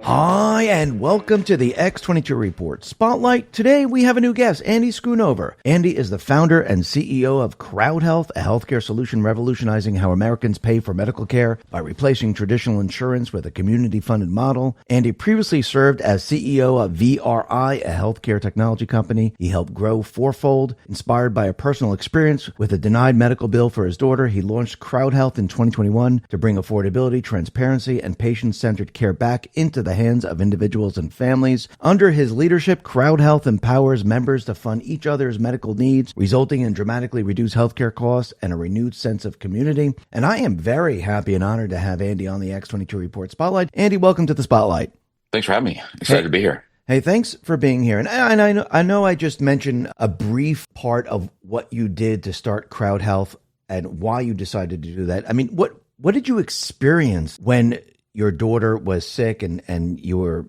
Hi, and welcome to the X22 Report Spotlight. Today, we have a new guest, Andy Schoonover. Andy is the founder and CEO of CrowdHealth, a healthcare solution revolutionizing how Americans pay for medical care by replacing traditional insurance with a community-funded model. Andy previously served as CEO of VRI, a healthcare technology company. He helped grow fourfold. Inspired by a personal experience with a denied medical bill for his daughter, he launched CrowdHealth in 2021 to bring affordability, transparency, and patient-centered care back into the hands of individuals and families. Under his leadership, CrowdHealth empowers members to fund each other's medical needs, resulting in dramatically reduced healthcare costs and a renewed sense of community. And I am very happy and honored to have Andy on the X22 Report Spotlight. Andy, welcome to the Spotlight. Thanks for having me. Excited to be here. Hey, thanks for being here. And I know I just mentioned a brief part of what you did to start CrowdHealth and why you decided to do that. I mean, what did you experience when your daughter was sick and you were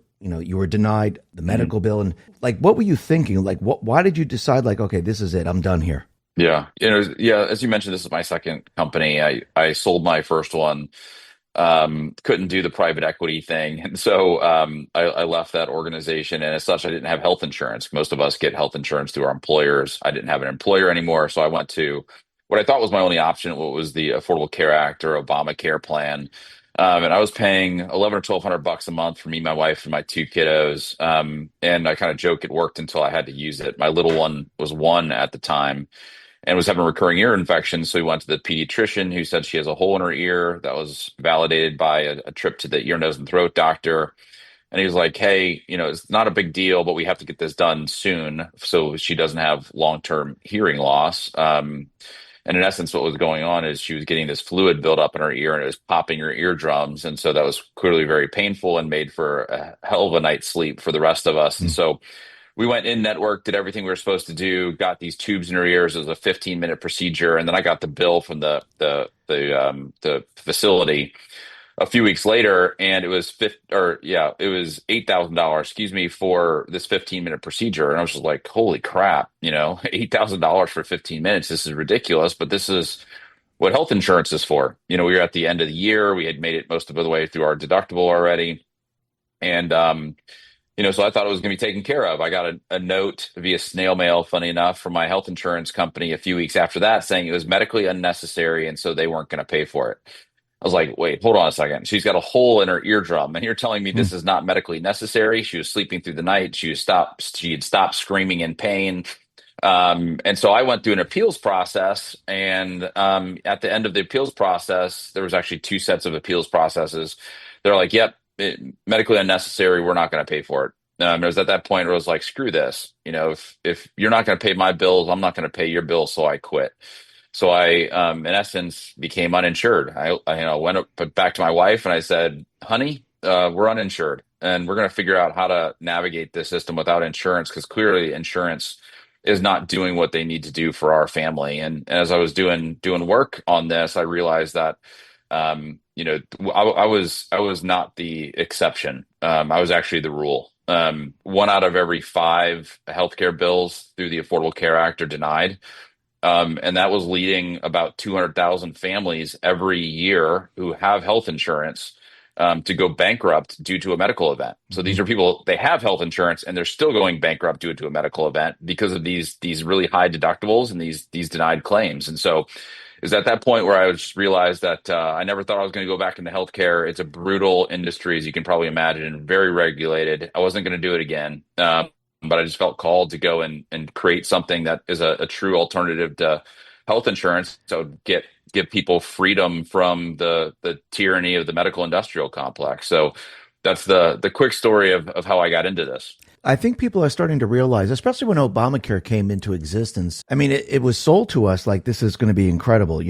denied the medical bill, and like, what were you thinking? Like, why did you decide, like, okay, this is it, I'm done here? Yeah. As you mentioned, this is my second company. I sold my first one, couldn't do the private equity thing. And so I left that organization. And as such, I didn't have health insurance. Most of us get health insurance through our employers. I didn't have an employer anymore. So I went to what I thought was my only option, what was the Affordable Care Act or Obamacare plan. And I was paying $1,100 or $1,200 a month for me, my wife, and my two kiddos. And I kind of joke it worked until I had to use it. My little one was 1 at the time and was having recurring ear infections. So we went to the pediatrician, who said she has a hole in her ear that was validated by a trip to the ear, nose, and throat doctor. And he was like, hey, it's not a big deal, but we have to get this done soon so she doesn't have long-term hearing loss. And in essence, what was going on is she was getting this fluid build up in her ear and it was popping her eardrums. And so that was clearly very painful and made for a hell of a night's sleep for the rest of us. And so we went in network, did everything we were supposed to do, got these tubes in her ears. It was a 15-minute procedure. And then I got the bill from the facility a few weeks later, and it was $8,000, for this 15-minute procedure. And I was just like, holy crap, $8,000 for 15 minutes. This is ridiculous, but this is what health insurance is for. We were at the end of the year. We had made it most of the way through our deductible already. And, so I thought it was going to be taken care of. I got a note via snail mail, funny enough, from my health insurance company a few weeks after that saying it was medically unnecessary. And so they weren't going to pay for it. I was like, wait, hold on a second. She's got a hole in her eardrum, and you're telling me this is not medically necessary? She was sleeping through the night. She had stopped screaming in pain. And so I went through an appeals process. And at the end of the appeals process, there was actually 2 sets of appeals processes. They're like, yep, medically unnecessary. We're not going to pay for it. It was at that point where I was like, screw this. If you're not going to pay my bills, I'm not going to pay your bills. So I quit. So I, in essence, became uninsured. I went back to my wife and I said, honey, we're uninsured and we're going to figure out how to navigate this system without insurance, because clearly insurance is not doing what they need to do for our family. And as I was doing work on this, I realized that, I was not the exception. I was actually the rule. 1 out of every 5 healthcare bills through the Affordable Care Act are denied. And that was leading about 200,000 families every year who have health insurance to go bankrupt due to a medical event. So these are people, they have health insurance and they're still going bankrupt due to a medical event because of these really high deductibles and these denied claims. And so it was at that point where I just realized that I never thought I was going to go back into healthcare. It's a brutal industry, as you can probably imagine, very regulated. I wasn't going to do it again. But I just felt called to go and create something that is a true alternative to health insurance. So give people freedom from the tyranny of the medical industrial complex. So that's the quick story of how I got into this. I think people are starting to realize, especially when Obamacare came into existence. I mean, it was sold to us like this is going to be incredible.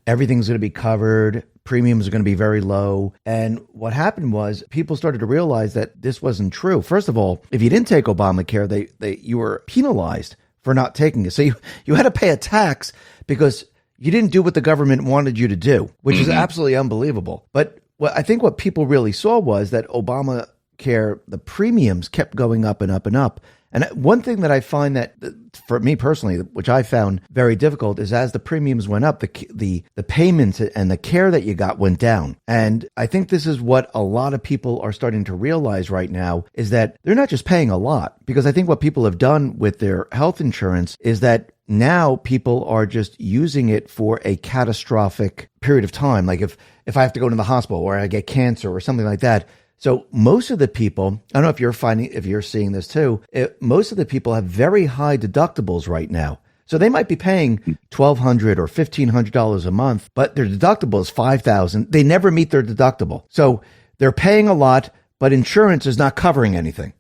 Everything's going to be covered. Premiums are going to be very low. And what happened was people started to realize that this wasn't true. First of all, if you didn't take Obamacare, you were penalized for not taking it. So you had to pay a tax because you didn't do what the government wanted you to do, which is absolutely unbelievable. But I think what people really saw was that Obamacare, the premiums kept going up and up and up. And one thing that I find that, for me personally, which I found very difficult, is as the premiums went up, the payments and the care that you got went down. And I think this is what a lot of people are starting to realize right now, is that they're not just paying a lot. Because I think what people have done with their health insurance is that now people are just using it for a catastrophic period of time. Like if I have to go to the hospital or I get cancer or something like that. So most of the people, I don't know if you're seeing this too, most of the people have very high deductibles right now. So they might be paying $1,200 or $1,500 a month, but their deductible is $5,000. They never meet their deductible. So they're paying a lot, but insurance is not covering anything.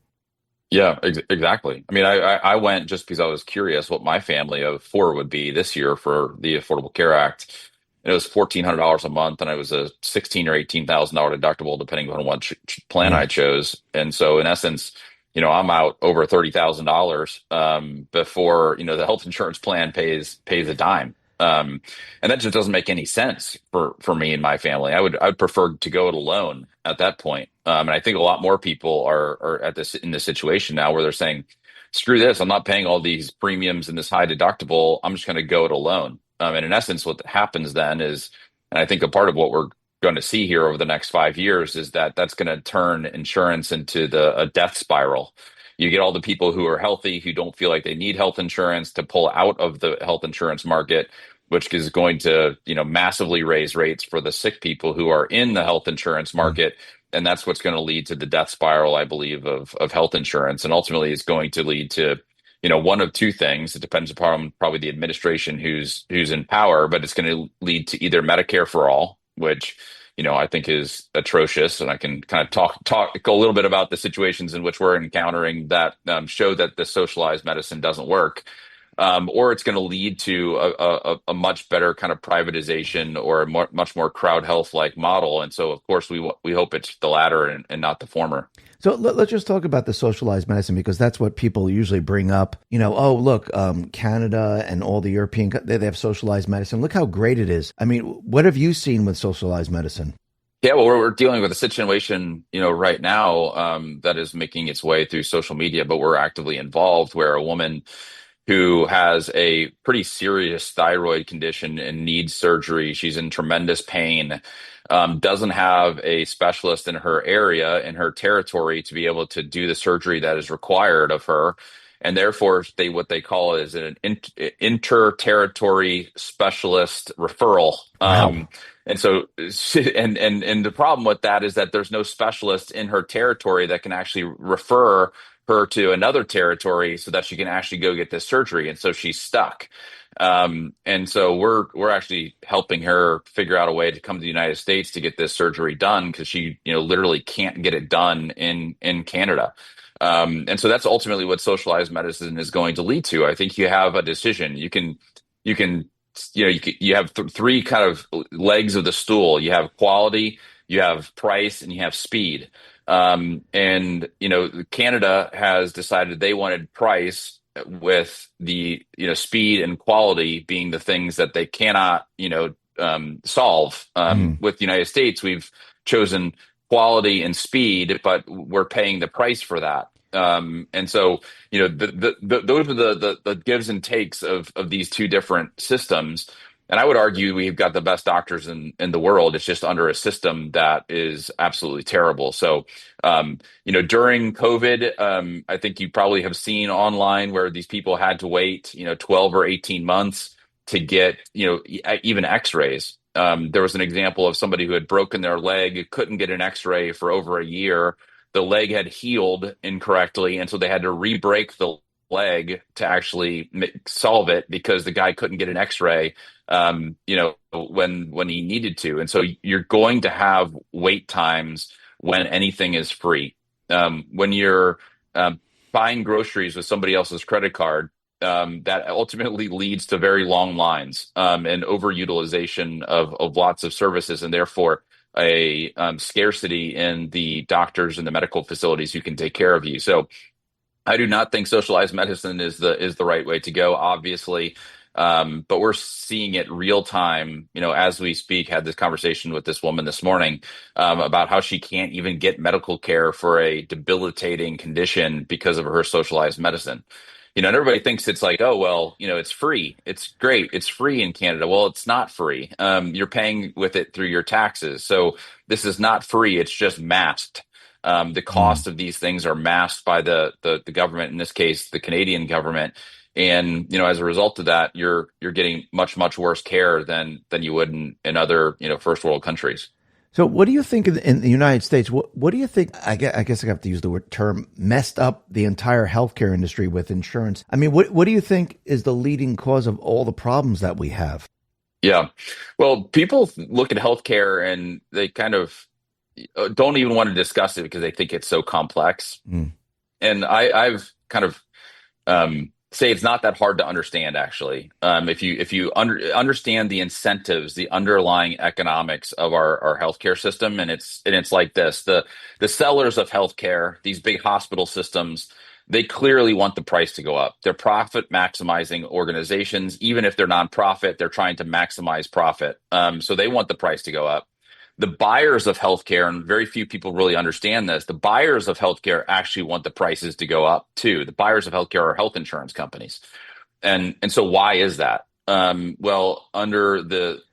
Yeah, exactly. I mean, I went just because I was curious what my family of four would be this year for the Affordable Care Act. And it was $1,400 a month, and it was a $16,000 or $18,000 deductible, depending on what plan Yeah. I chose. And so, in essence, I'm out over $30,000 before the health insurance plan pays a dime. And that just doesn't make any sense for me and my family. I'd prefer to go it alone at that point. And I think a lot more people are at this in this situation now where they're saying, screw this, I'm not paying all these premiums and this high deductible. I'm just going to go it alone. And in essence, what happens then is, and I think a part of what we're going to see here over the next 5 years is that that's going to turn insurance into a death spiral. You get all the people who are healthy, who don't feel like they need health insurance, to pull out of the health insurance market, which is going to, massively raise rates for the sick people who are in the health insurance market. And that's what's going to lead to the death spiral, I believe, of health insurance. And ultimately it's going to lead to, one of two things. It depends upon probably the administration who's in power, but it's going to lead to either Medicare for all, which, I think is atrocious. And I can kind of talk a little bit about the situations in which we're encountering that show that the socialized medicine doesn't work. Or it's going to lead to a much better kind of privatization or a much more crowd health like model. And so, of course, we hope it's the latter and not the former. So let's just talk about the socialized medicine, because that's what people usually bring up. Oh, look, Canada and all the European, they have socialized medicine. Look how great it is. I mean, what have you seen with socialized medicine? Yeah, well, we're dealing with a situation, right now that is making its way through social media, but we're actively involved, where a woman who has a pretty serious thyroid condition and needs surgery. She's in tremendous pain, doesn't have a specialist in her area, in her territory, to be able to do the surgery that is required of her. And therefore, what they call is an inter-territory specialist referral. Wow. And so, and the problem with that is that there's no specialist in her territory that can actually refer her to another territory so that she can actually go get this surgery. And so she's stuck. And so we're actually helping her figure out a way to come to the United States to get this surgery done, because she, literally can't get it done in Canada. And so that's ultimately what socialized medicine is going to lead to. I think you have a decision. You have three kind of legs of the stool. You have quality, you have price, and you have speed. And Canada has decided they wanted price, with the speed and quality being the things that they cannot solve. With the United States, we've chosen quality and speed, but we're paying the price for that. And so those are the gives and takes of these two different systems. And I would argue we've got the best doctors in the world. It's just under a system that is absolutely terrible. So, during COVID, I think you probably have seen online where these people had to wait, 12 or 18 months to get, even x-rays. There was an example of somebody who had broken their leg, couldn't get an x-ray for over a year. The leg had healed incorrectly, and so they had to re-break the leg to actually solve it, because the guy couldn't get an x-ray when he needed to. And so you're going to have wait times when anything is free. When you're buying groceries with somebody else's credit card, that ultimately leads to very long lines and overutilization of lots of services, and therefore a scarcity in the doctors and the medical facilities who can take care of you. So I do not think socialized medicine is the right way to go. Obviously, But we're seeing it real time, as we speak. Had this conversation with this woman this morning about how she can't even get medical care for a debilitating condition because of her socialized medicine. And everybody thinks it's like, oh, well, it's free. It's great. It's free in Canada. Well, it's not free. You're paying with it through your taxes. So this is not free. It's just masked. The Mm. cost of these things are masked by the government, in this case, the Canadian government. And, as a result of that, you're getting much, much worse care than you would in other, first world countries. So, what do you think in the United States? What do you think? I guess I have to use the term messed up the entire healthcare industry with insurance. I mean, what do you think is the leading cause of all the problems that we have? Yeah. Well, people look at healthcare and they kind of don't even want to discuss it because they think it's so complex. Mm. And I've kind of say it's not that hard to understand, actually. If you understand the incentives, the underlying economics of our healthcare system, and it's like this: the sellers of healthcare, these big hospital systems, they clearly want the price to go up. They're profit maximizing organizations. Even if they're nonprofit, they're trying to maximize profit. So they want the price to go up. The buyers of healthcare, and very few people really understand this, the buyers of healthcare actually want the prices to go up too. The buyers of healthcare are health insurance companies. And so why is that? Well, under the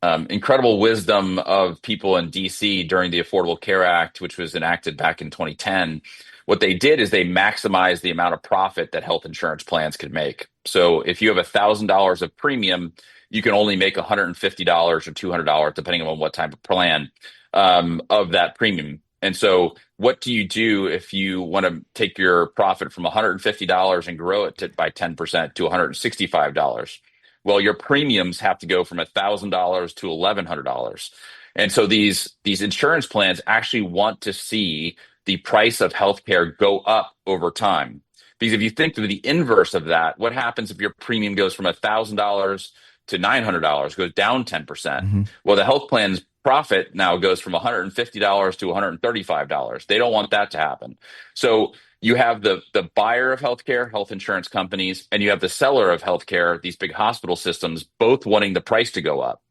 incredible wisdom of people in DC during the Affordable Care Act, which was enacted back in 2010, what they did is they maximized the amount of profit that health insurance plans could make. So if you have $1,000 of premium, you can only make $150 or $200, depending on what type of plan of that premium. And so what do you do if you want to take your profit from $150 and grow it by 10% to $165? Well, your premiums have to go from $1,000 to $1,100. And so these insurance plans actually want to see the price of healthcare go up over time. Because if you think through the inverse of that, what happens if your premium goes from $1,000 to $900, goes down 10%? Hmm. Well, the health plan's profit now goes from $150 to $135. They don't want that to happen. So you have the buyer of healthcare, health insurance companies, and you have the seller of healthcare, these big hospital systems, both wanting the price to go up.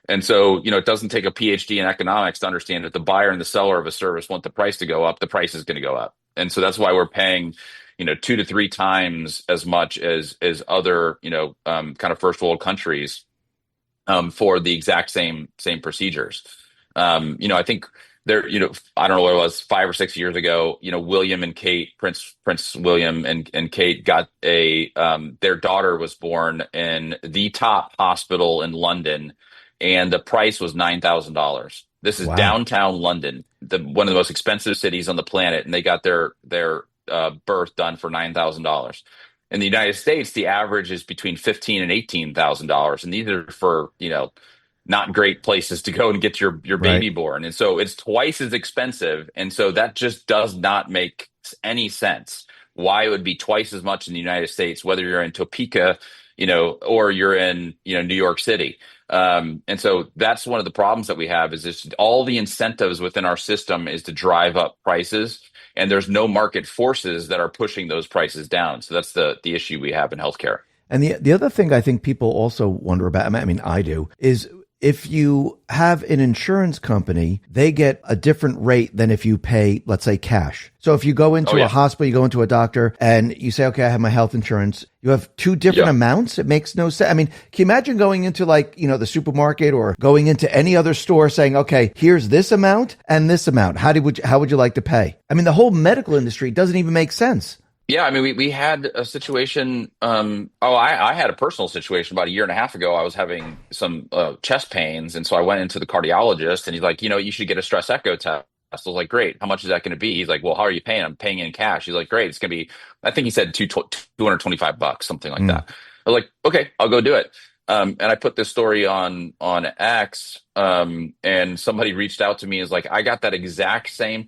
And so, it doesn't take a PhD in economics to understand that the buyer and the seller of a service want the price to go up, the price is going to go up. And so that's why we're paying, 2 to 3 times as much as other, kind of first world countries for the exact same procedures. I think there, I don't know what it was, 5 or 6 years ago, William and Kate, Prince William and Kate got their daughter was born in the top hospital in London, and the price was $9,000. This is Wow. downtown London, one of the most expensive cities on the planet, and they got their birth done for $9,000. In the United States, the average is between $15,000 and $18,000, and these are for not great places to go and get your Right. baby born, and so it's twice as expensive, and so that just does not make any sense. Why it would be twice as much in the United States, whether you're in Topeka, or you're in New York City. And so that's one of the problems that we have is just all the incentives within our system is to drive up prices, and there's no market forces that are pushing those prices down. So that's the issue we have in healthcare. And the other thing I think people also wonder about, I mean, I do, is if you have an insurance company, they get a different rate than if you pay, let's say, cash. So if you go Oh into a yeah, hospital, you go into a doctor and you say, okay, I have my health insurance. You have two different yeah. amounts. It makes no sense. I mean, can you imagine going into the supermarket or going into any other store saying, okay, here's this amount and this amount. How would you like to pay? I mean, the whole medical industry doesn't even make sense. Yeah, I mean, we had a situation. I had a personal situation about a year and a half ago. I was having some chest pains, and so I went into the cardiologist, and he's like, you should get a stress echo test. I was like, great. How much is that going to be? He's like, well, how are you paying? I'm paying in cash. He's like, great. It's going to be, I think he said $225, something like Mm. that. I was like, okay, I'll go do it. And I put this story on X, and somebody reached out to me and is like, I got that exact same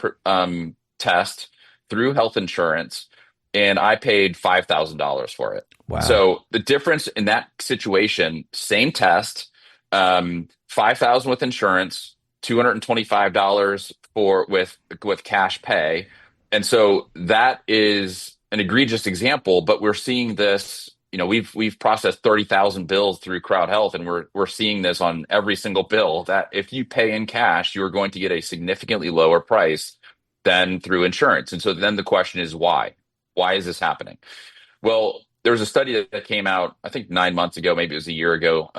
test through health insurance, and I paid $5,000 for it. Wow. So the difference in that situation, same test, 5,000 with insurance, $225 for with cash pay. And so that is an egregious example, but we're seeing this we've processed 30,000 bills through CrowdHealth, and we're seeing this on every single bill that if you pay in cash, you are going to get a significantly lower price than through insurance. And so then the question is why? Why is this happening? Well, there was a study that came out, I think 9 months ago, maybe it was a year ago,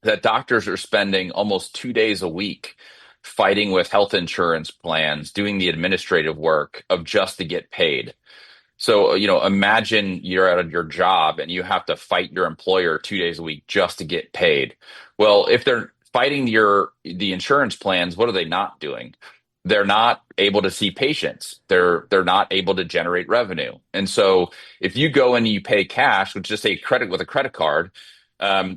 that doctors are spending almost 2 days a week fighting with health insurance plans, doing the administrative work of just to get paid. So, imagine you're at your job and you have to fight your employer 2 days a week just to get paid. Well, if they're fighting the insurance plans, what are they not doing? They're not able to see patients. They're not able to generate revenue. And so if you go and you pay cash, which is just a credit with a credit card,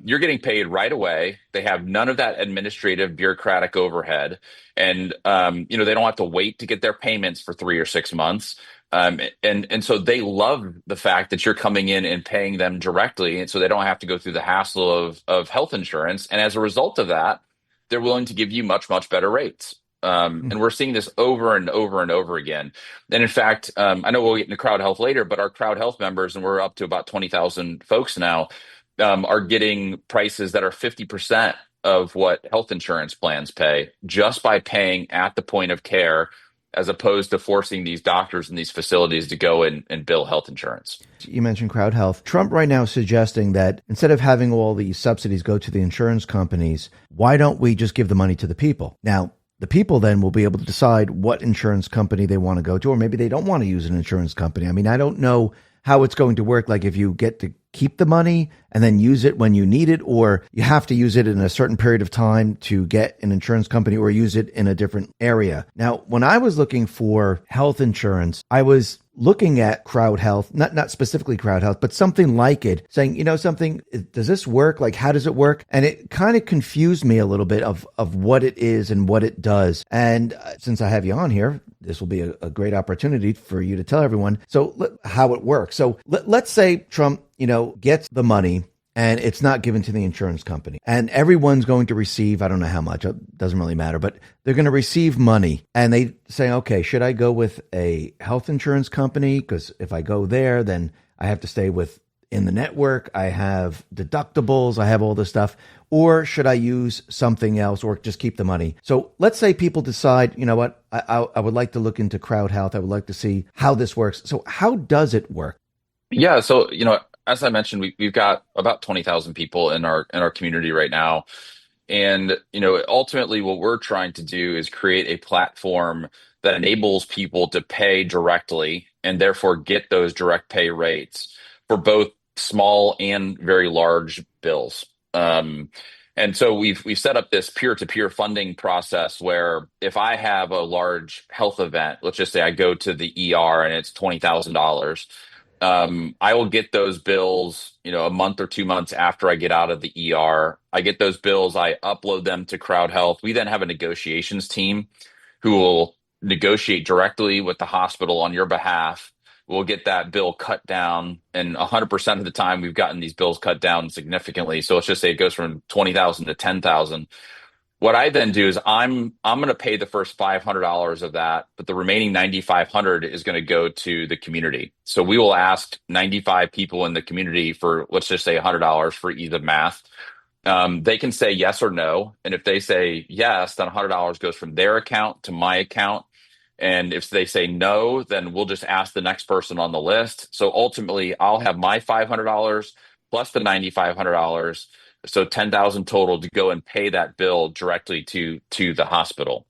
you're getting paid right away. They have none of that administrative bureaucratic overhead. And they don't have to wait to get their payments for 3 or 6 months. And so they love the fact that you're coming in and paying them directly, and so they don't have to go through the hassle of health insurance. And as a result of that, they're willing to give you much, much better rates. And we're seeing this over and over and over again. And in fact, I know we'll get into CrowdHealth later, but our CrowdHealth members, and we're up to about 20,000 folks now, are getting prices that are 50% of what health insurance plans pay just by paying at the point of care, as opposed to forcing these doctors and these facilities to go and bill health insurance. You mentioned CrowdHealth. Trump right now is suggesting that instead of having all these subsidies go to the insurance companies, why don't we just give the money to the people? Now, the people then will be able to decide what insurance company they want to go to, or maybe they don't want to use an insurance company. I mean, I don't know how it's going to work. Like if you get to keep the money and then use it when you need it, or you have to use it in a certain period of time to get an insurance company or use it in a different area. Now, when I was looking for health insurance, I was looking at CrowdHealth, not specifically CrowdHealth, but something like it, saying, something, does this work? Like, how does it work? And it kind of confused me a little bit of what it is and what it does. And since I have you on here, this will be a great opportunity for you to tell everyone how it works. So let's say Trump, gets the money and it's not given to the insurance company, and everyone's going to receive, I don't know how much, it doesn't really matter, but they're going to receive money, and they say, okay, should I go with a health insurance company? Because if I go there, then I have to stay in the network. I have deductibles. I have all this stuff. Or should I use something else or just keep the money? So let's say people decide, you know what, I would like to look into CrowdHealth. I would like to see how this works. So how does it work? Yeah, so as I mentioned, we've got about 20,000 people in our community right now. And, ultimately what we're trying to do is create a platform that enables people to pay directly and therefore get those direct pay rates for both small and very large bills. And so we've set up this peer-to-peer funding process where if I have a large health event, let's just say I go to the ER and it's $20,000, I will get those bills, a month or 2 months after I get out of the ER. I get those bills, I upload them to CrowdHealth. We then have a negotiations team who will negotiate directly with the hospital on your behalf. We'll get that bill cut down, and 100% of the time we've gotten these bills cut down significantly. So let's just say it goes from 20,000 to 10,000. What I then do is I'm going to pay the first $500 of that, but the remaining 9,500 is going to go to the community. So we will ask 95 people in the community for, let's just say $100 for ease of math. They can say yes or no. And if they say yes, then $100 goes from their account to my account. And if they say no, then we'll just ask the next person on the list. So ultimately, I'll have my $500 plus the $9,500. So 10,000 total to go and pay that bill directly to the hospital.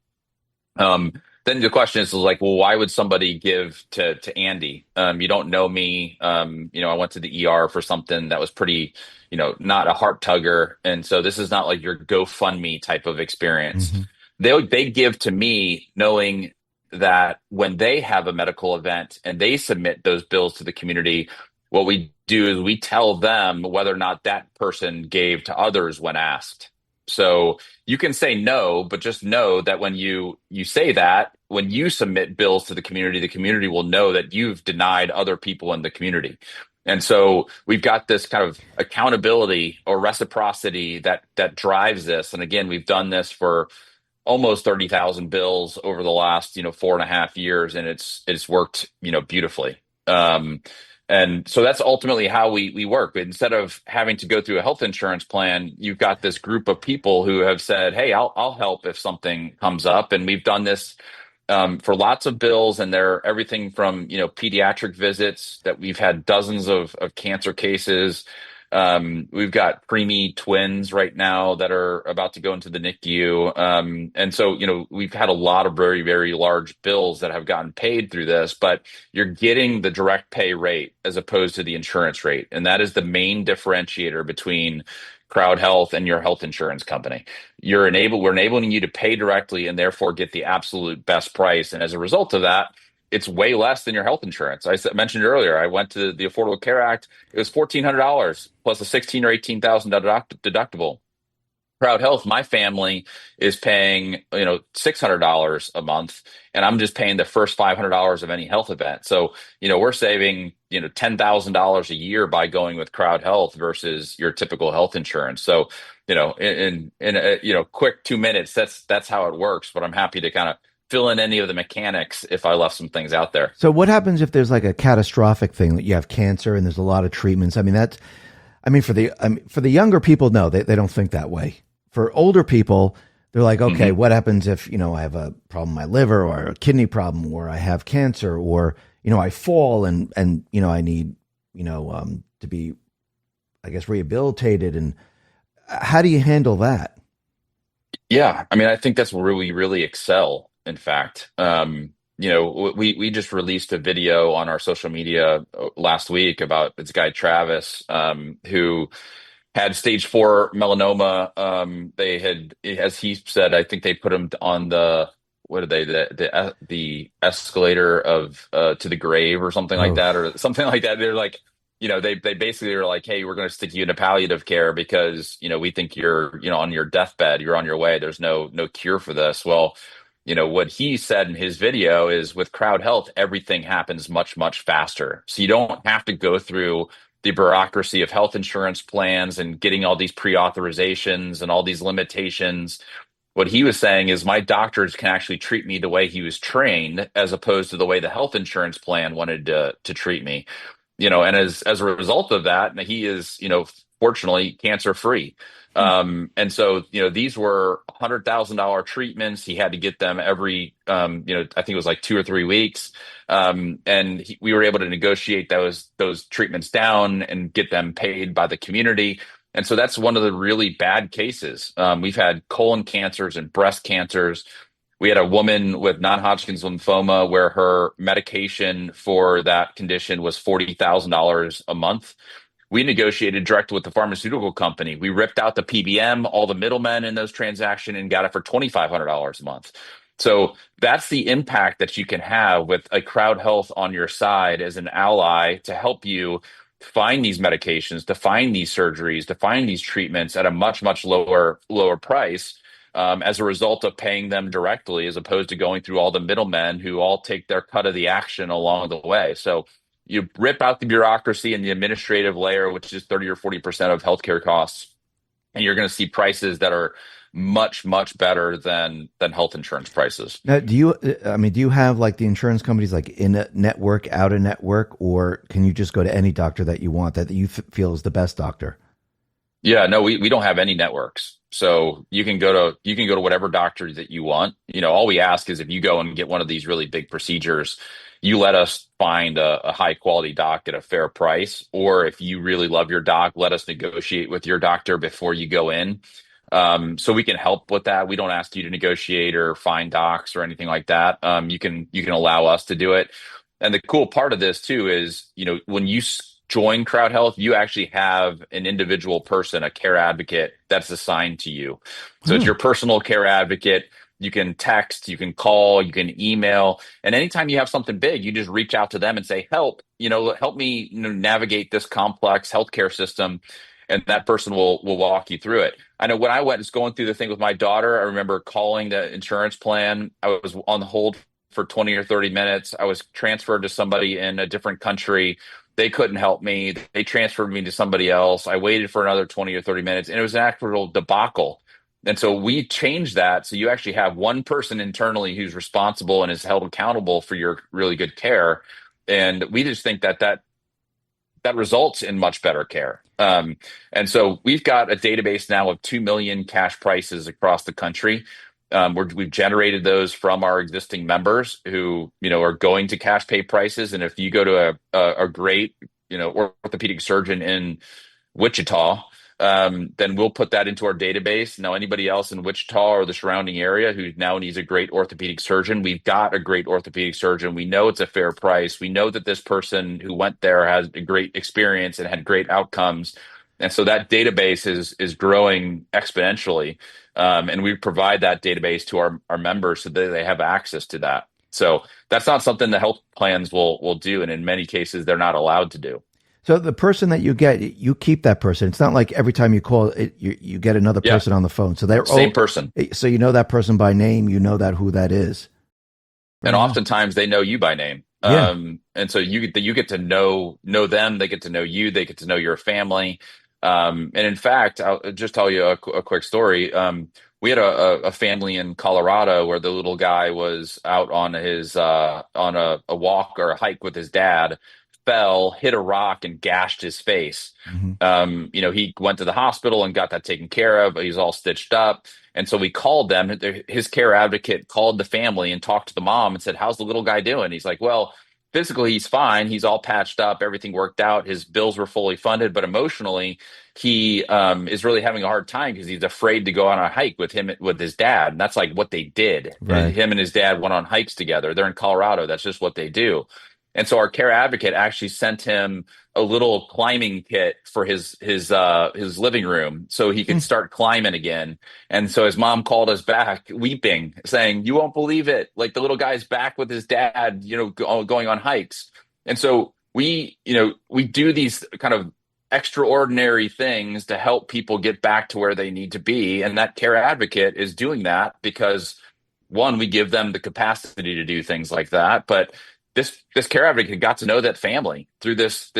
Then the question is like, well, why would somebody give to Andy? You don't know me. I went to the ER for something that was pretty, not a heart tugger. And so this is not like your GoFundMe type of experience. Mm-hmm. They give to me knowing that when they have a medical event and they submit those bills to the community, what we do is we tell them whether or not that person gave to others when asked. So you can say no, but just know that when you say that, when you submit bills to the community will know that you've denied other people in the community. And so we've got this kind of accountability or reciprocity that drives this. And again, we've done this for almost 30,000 bills over the last, 4.5 years, and it's worked, beautifully. And so that's ultimately how we work. Instead of having to go through a health insurance plan, you've got this group of people who have said, "Hey, I'll help if something comes up." And we've done this for lots of bills, and they're everything from pediatric visits that we've had dozens of cancer cases. We've got preemie twins right now that are about to go into the NICU, and so we've had a lot of very very large bills that have gotten paid through this. But you're getting the direct pay rate as opposed to the insurance rate, and that is the main differentiator between CrowdHealth and your health insurance company. We're enabling you to pay directly and therefore get the absolute best price. And as a result of that, it's way less than your health insurance. Mentioned earlier, I went to the Affordable Care Act. It was $1,400 plus a 16 or 18,000 deductible. CrowdHealth, my family is paying, $600 a month, and I'm just paying the first $500 of any health event. So, we're saving, $10,000 a year by going with CrowdHealth versus your typical health insurance. So, in a, quick 2 minutes, that's how it works. But I'm happy to kind of fill in any of the mechanics if I left some things out there. So what happens if there's like a catastrophic thing that you have cancer and there's a lot of treatments? For the younger people, no, they don't think that way. For older people, they're like, okay, what happens if, I have a problem with my liver or a kidney problem or I have cancer or, I fall and I need, to be, I guess, rehabilitated. And how do you handle that? Yeah, I think that's where we really excel. In fact, we just released a video on our social media last week about this guy Travis, who had stage 4 melanoma. They had, as he said, I think they put him on the what are they the escalator of to the grave or something like Oh, that, or something like that. They're like, they basically are like, hey, we're going to stick you into palliative care because we think you're on your deathbed, you're on your way. There's no cure for this. Well, what he said in his video is with CrowdHealth, everything happens much, much faster. So you don't have to go through the bureaucracy of health insurance plans and getting all these pre-authorizations and all these limitations. What he was saying is my doctors can actually treat me the way he was trained as opposed to the way the health insurance plan wanted to treat me. And as a result of that, he is, fortunately cancer free. And so, these were $100,000 treatments. He had to get them every, I think it was like 2 or 3 weeks. We were able to negotiate those treatments down and get them paid by the community. And so that's one of the really bad cases. We've had colon cancers and breast cancers. We had a woman with non-Hodgkin's lymphoma where her medication for that condition was $40,000 a month. We negotiated direct with the pharmaceutical company. We ripped out the PBM, all the middlemen in those transactions, and got it for $2,500 a month. So that's the impact that you can have with a CrowdHealth on your side as an ally to help you find these medications, to find these surgeries, to find these treatments at a much, much lower price, as a result of paying them directly, as opposed to going through all the middlemen who all take their cut of the action along the way. So you rip out the bureaucracy and the administrative layer, which is 30 or 40% of healthcare costs, and you're going to see prices that are much, much better than health insurance prices. Now, do you have like the insurance companies like in a network, out of network, or can you just go to any doctor that you want that you feel is the best doctor? Yeah, no, we don't have any networks. So you can go to whatever doctor that you want. All we ask is if you go and get one of these really big procedures, you let us find a high quality doc at a fair price. Or if you really love your doc, let us negotiate with your doctor before you go in. So we can help with that. We don't ask you to negotiate or find docs or anything like that. You can allow us to do it. And the cool part of this too is, when you join CrowdHealth, you actually have an individual person, a care advocate that's assigned to you. So it's your personal care advocate. You can text, you can call, you can email, and anytime you have something big, you just reach out to them and say, help me navigate this complex healthcare system. And that person will walk you through it. I know when I was going through the thing with my daughter, I remember calling the insurance plan. I was on the hold for 20 or 30 minutes. I was transferred to somebody in a different country. They couldn't help me. They transferred me to somebody else. I waited for another 20 or 30 minutes, and it was an actual debacle. And so we changed that. So you actually have one person internally who's responsible and is held accountable for your really good care. And we just think that that results in much better care. And so we've got a database now of 2 million cash prices across the country. We've generated those from our existing members who, are going to cash pay prices. And if you go to a great, orthopedic surgeon in Wichita, then we'll put that into our database. Now, anybody else in Wichita or the surrounding area who now needs a great orthopedic surgeon, we've got a great orthopedic surgeon. We know it's a fair price. We know that this person who went there has a great experience and had great outcomes. And so that database is growing exponentially. And we provide that database to our members so that they have access to that. So that's not something the health plans will do. And in many cases, they're not allowed to do. So the person that you get, you keep that person. It's not like every time you call it, you get another person on the phone. So they're same person. So you know that person by name. You know who that is. And oftentimes they know you by name. Yeah. And so you get to know them. They get to know you. They get to know your family. And in fact, I'll just tell you a quick story. We had a family in Colorado where the little guy was out on his on a walk or a hike with his dad, fell, hit a rock, and gashed his face. Mm-hmm. He went to the hospital and got that taken care of. He's all stitched up. And so we called them. His care advocate called the family and talked to the mom and said, "How's the little guy doing?" He's like, "Well, physically, he's fine. He's all patched up. Everything worked out. His bills were fully funded. But emotionally, he is really having a hard time because he's afraid to go on a hike with his dad." And that's like what they did. Right. Him and his dad went on hikes together. They're in Colorado. That's just what they do. And so our care advocate actually sent him a little climbing kit for his living room so he could start climbing again. And so his mom called us back weeping, saying, "You won't believe it. Like the little guy's back with his dad, going on hikes." And so we do these kind of extraordinary things to help people get back to where they need to be. And that care advocate is doing that because, one, we give them the capacity to do things like that. But this care advocate got to know that family through this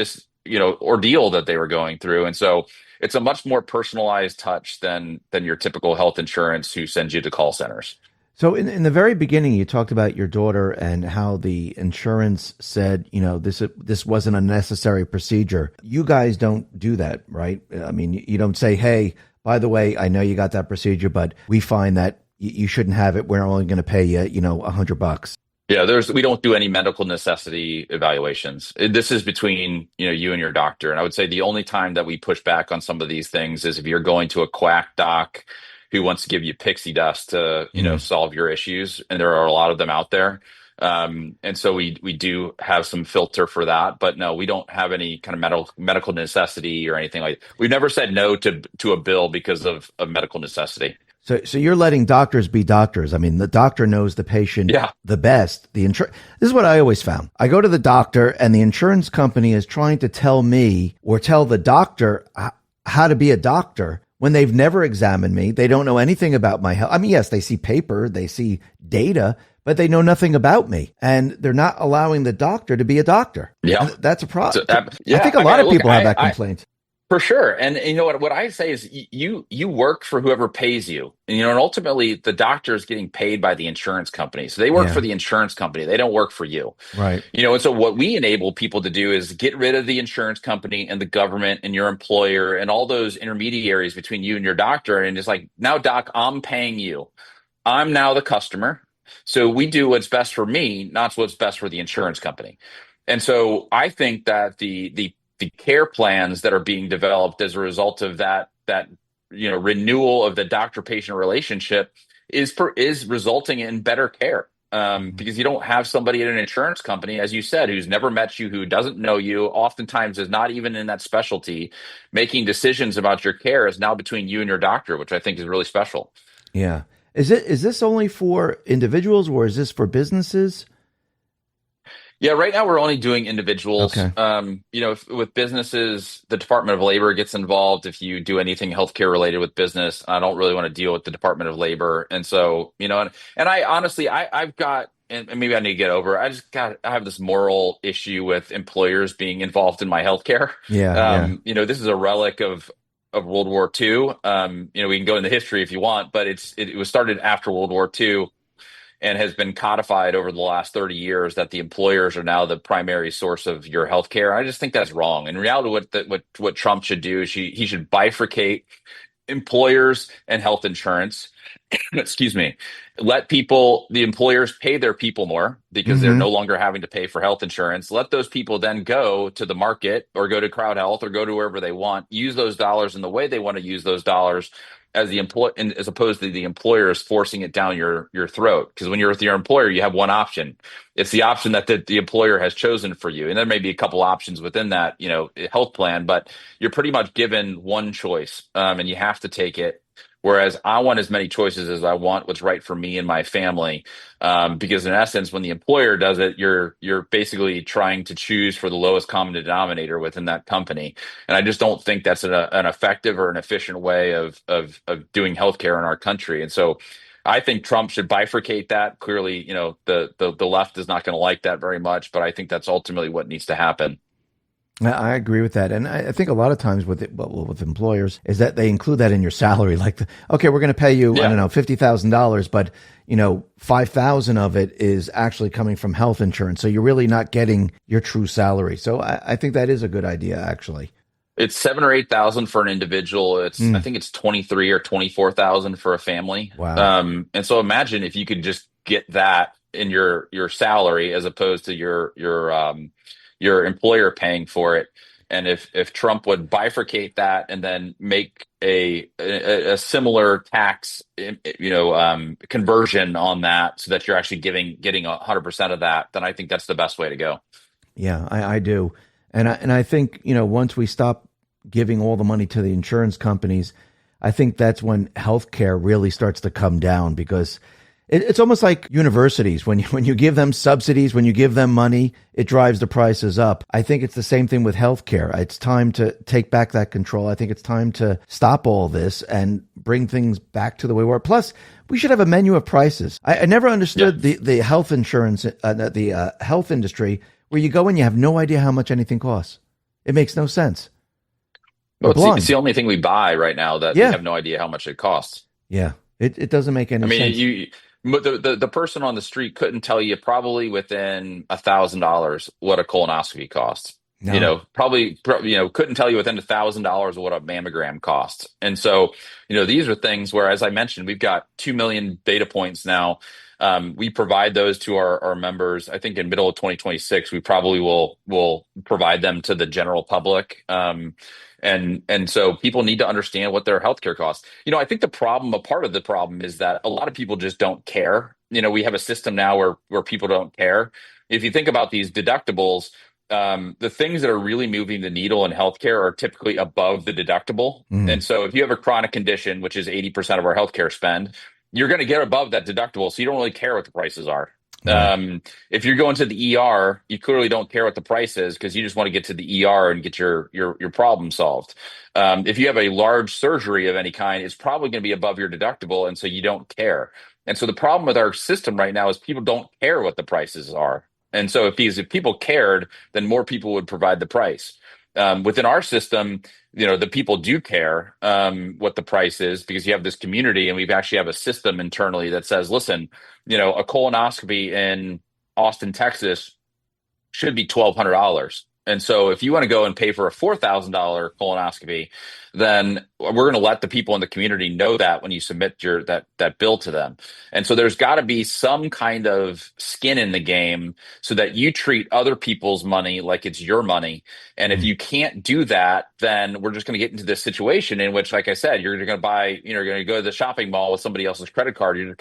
ordeal that they were going through. And so it's a much more personalized touch than your typical health insurance who sends you to call centers. So in the very beginning, you talked about your daughter and how the insurance said, this wasn't a necessary procedure. You guys don't do that, right? I mean, you don't say, "Hey, by the way, I know you got that procedure, but we find that you shouldn't have it. We're only going to pay you, $100. Yeah, we don't do any medical necessity evaluations. This is between, you and your doctor. And I would say the only time that we push back on some of these things is if you're going to a quack doc who wants to give you pixie dust to, solve your issues. And there are a lot of them out there. And so we do have some filter for that, but no, we don't have any kind of medical necessity or anything like that. We've never said no to a bill because of medical necessity. So you're letting doctors be doctors. I mean, the doctor knows the patient the best. This is what I always found. I go to the doctor and the insurance company is trying to tell me or tell the doctor how to be a doctor when they've never examined me. They don't know anything about my health. I mean, yes, they see paper, they see data, but they know nothing about me. And they're not allowing the doctor to be a doctor. Yeah. And that's a problem. So I think a lot of people have that complaint. For sure. And you know what I say is you work for whoever pays you. And ultimately the doctor is getting paid by the insurance company. So they work for the insurance company. They don't work for you. Right. And so what we enable people to do is get rid of the insurance company and the government and your employer and all those intermediaries between you and your doctor. And it's like, now, doc, I'm paying you. I'm now the customer. So we do what's best for me, not what's best for the insurance company. And so I think that the care plans that are being developed as a result of that renewal of the doctor-patient relationship is resulting in better care because you don't have somebody at an insurance company, as you said, who's never met you, who doesn't know you, oftentimes is not even in that specialty, making decisions about your care is now between you and your doctor, which I think is really special. Yeah. Is this only for individuals or is this for businesses? Yeah, right now we're only doing individuals. Okay. With businesses, the Department of Labor gets involved if you do anything healthcare related with business. I don't really want to deal with the Department of Labor. And so, and I honestly, I've got, and maybe I need to get over, I have this moral issue with employers being involved in my healthcare. Yeah. This is a relic of World War II. We can go into history if you want, but it was started after World War II. and has been codified over the last 30 years that the employers are now the primary source of your healthcare. I just think that's wrong. In reality, what Trump should do is he should bifurcate employers and health insurance. Excuse me. Let the employers pay their people more because they're Hmm. no longer having to pay for health insurance. Let those people then go to the market or go to CrowdHealth or go to wherever they want, use those dollars in the way they want to use those dollars as as opposed to the employers forcing it down your throat. Because when you're with your employer, you have one option. It's the option that the employer has chosen for you. And there may be a couple options within that, health plan, but you're pretty much given one choice, and you have to take it. Whereas I want as many choices as I want what's right for me and my family. Because in essence, when the employer does it, you're basically trying to choose for the lowest common denominator within that company. And I just don't think that's an effective or an efficient way of doing healthcare in our country. And so I think Trump should bifurcate that. Clearly, the left is not going to like that very much, but I think that's ultimately what needs to happen. I agree with that, and I think a lot of times with employers is that they include that in your salary. Like, okay, we're going to pay you, I Yeah. don't know, $50,000, but 5,000 of it is actually coming from health insurance, so you're really not getting your true salary. So I think that is a good idea, actually. It's 7 or 8,000 for an individual. I Mm, think it's 23 or 24,000 for a family. wow. And so imagine if you could just get that in your salary as opposed to your employer paying for it. And if Trump would bifurcate that and then make a similar tax, conversion on that, so that you're actually getting 100% of that, then I think that's the best way to go. Yeah, I do. And I think, once we stop giving all the money to the insurance companies, I think that's when healthcare really starts to come down because it's almost like universities. When you give them subsidies, when you give them money, it drives the prices up. I think it's the same thing with healthcare. It's time to take back that control. I think it's time to stop all this and bring things back to the way we were. Plus, we should have a menu of prices. I never Yeah. understood the health insurance, the health industry, where you go and you have no idea how much anything costs. It makes no sense. We're Well, it's the blind. only thing we buy right now that we Yeah. have no idea how much it costs. Yeah. It doesn't make I any mean, sense. the person on the street couldn't tell you probably within $1,000 what a colonoscopy costs. No. Couldn't tell you within $1,000 what a mammogram costs. And so, these are things where, as I mentioned, we've got 2 million data points now. We provide those to our members. I think in middle of 2026, we probably will provide them to the general public. And so people need to understand what their healthcare costs. I think a part of the problem is that a lot of people just don't care. We have a system now where people don't care. If you think about these deductibles, the things that are really moving the needle in healthcare are typically above the deductible. Mm, And so if you have a chronic condition, which is 80% of our healthcare spend, you're going to get above that deductible. So you don't really care what the prices are. right. If you're going to the ER, you clearly don't care what the price is because you just want to get to the ER and get your problem solved. If you have a large surgery of any kind, it's probably going to be above your deductible, and so you don't care. And so the problem with our system right now is people don't care what the prices are. And so if people cared, then more people would provide the price. Within our system, the people do care what the price is because you have this community, and we actually have a system internally that says, listen, a colonoscopy in Austin, Texas should be $1,200. And so if you want to go and pay for a $4,000 colonoscopy, then we're going to let the people in the community know that when you submit that bill to them. And so there's got to be some kind of skin in the game so that you treat other people's money like it's your money. And if Mm. you can't do that, then we're just going to get into this situation in which, like I said, you're going to buy, you're going to go to the shopping mall with somebody else's credit card. You're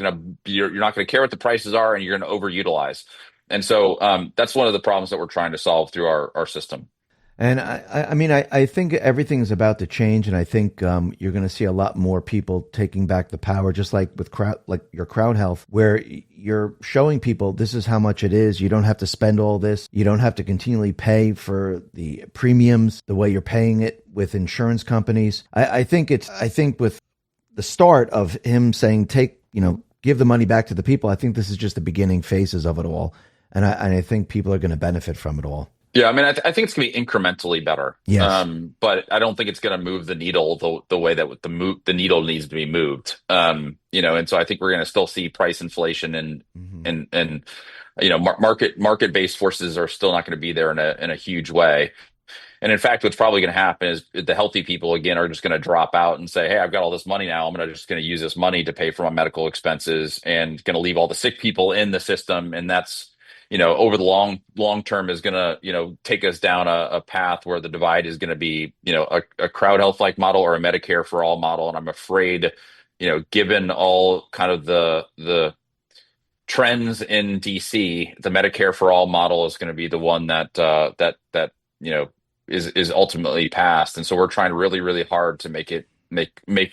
not going to care what the prices are, and you're going to overutilize. And so that's one of the problems that we're trying to solve through our system. And I think everything's about to change, and I think you're going to see a lot more people taking back the power, just like with your crowd health, where you're showing people this is how much it is. You don't have to spend all this. You don't have to continually pay for the premiums the way you're paying it with insurance companies. I think with the start of him saying give the money back to the people. I think this is just the beginning phases of it all, and I think people are going to benefit from it all. Yeah, I mean, I think it's going to be incrementally better, Yes. but I don't think it's going to move the needle the way that the needle needs to be moved. And so I think we're going to still see price inflation and Hmm. and market based forces are still not going to be there in a huge way. And in fact, what's probably going to happen is the healthy people again are just going to drop out and say, "Hey, I've got all this money now. I'm just going to use this money to pay for my medical expenses, and going to leave all the sick people in the system." And that's, over the long term is going to, take us down a path where the divide is going to be, a crowd health like model or a Medicare for all model. And I'm afraid, given all kind of the trends in DC, the Medicare for all model is going to be the one that is ultimately passed. And so we're trying really, really hard to make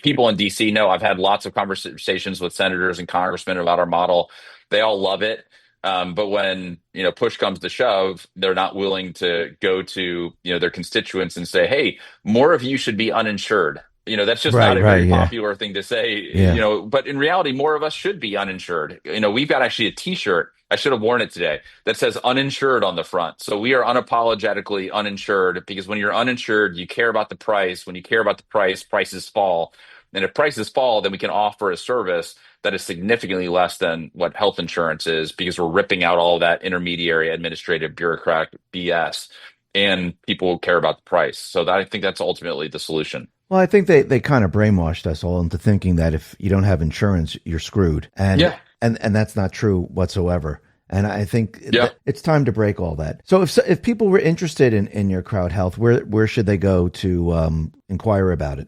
people in DC know. I've had lots of conversations with senators and congressmen about our model. They all love it. But when, push comes to shove, they're not willing to go to, their constituents and say, "Hey, more of you should be uninsured." That's just not a very popular thing to say, but in reality, more of us should be uninsured. We've got actually a t-shirt. I should have worn it today that says uninsured on the front. So we are unapologetically uninsured, because when you're uninsured, you care about the price. When you care about the price, prices fall. And if prices fall, then we can offer a service that is significantly less than what health insurance is, because we're ripping out all that intermediary administrative bureaucratic BS, and people will care about the price. So I think that's ultimately the solution. Well, I think they kind of brainwashed us all into thinking that if you don't have insurance, you're screwed. And that's not true whatsoever. And I think it's time to break all that. So if people were interested in your CrowdHealth, where should they go to inquire about it?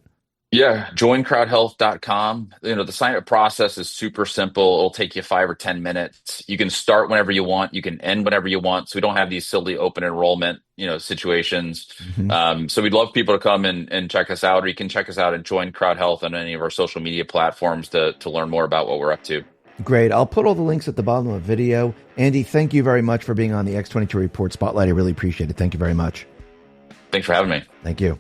Yeah, join crowdhealth.com. The sign up process is super simple. It'll take you 5 or 10 minutes. You can start whenever you want. You can end whenever you want. So we don't have these silly open enrollment, situations. Mm-hmm. So we'd love people to come and check us out, or you can check us out and join CrowdHealth on any of our social media platforms to learn more about what we're up to. Great. I'll put all the links at the bottom of the video. Andy, thank you very much for being on the X22 Report Spotlight. I really appreciate it. Thank you very much. Thanks for having me. Thank you.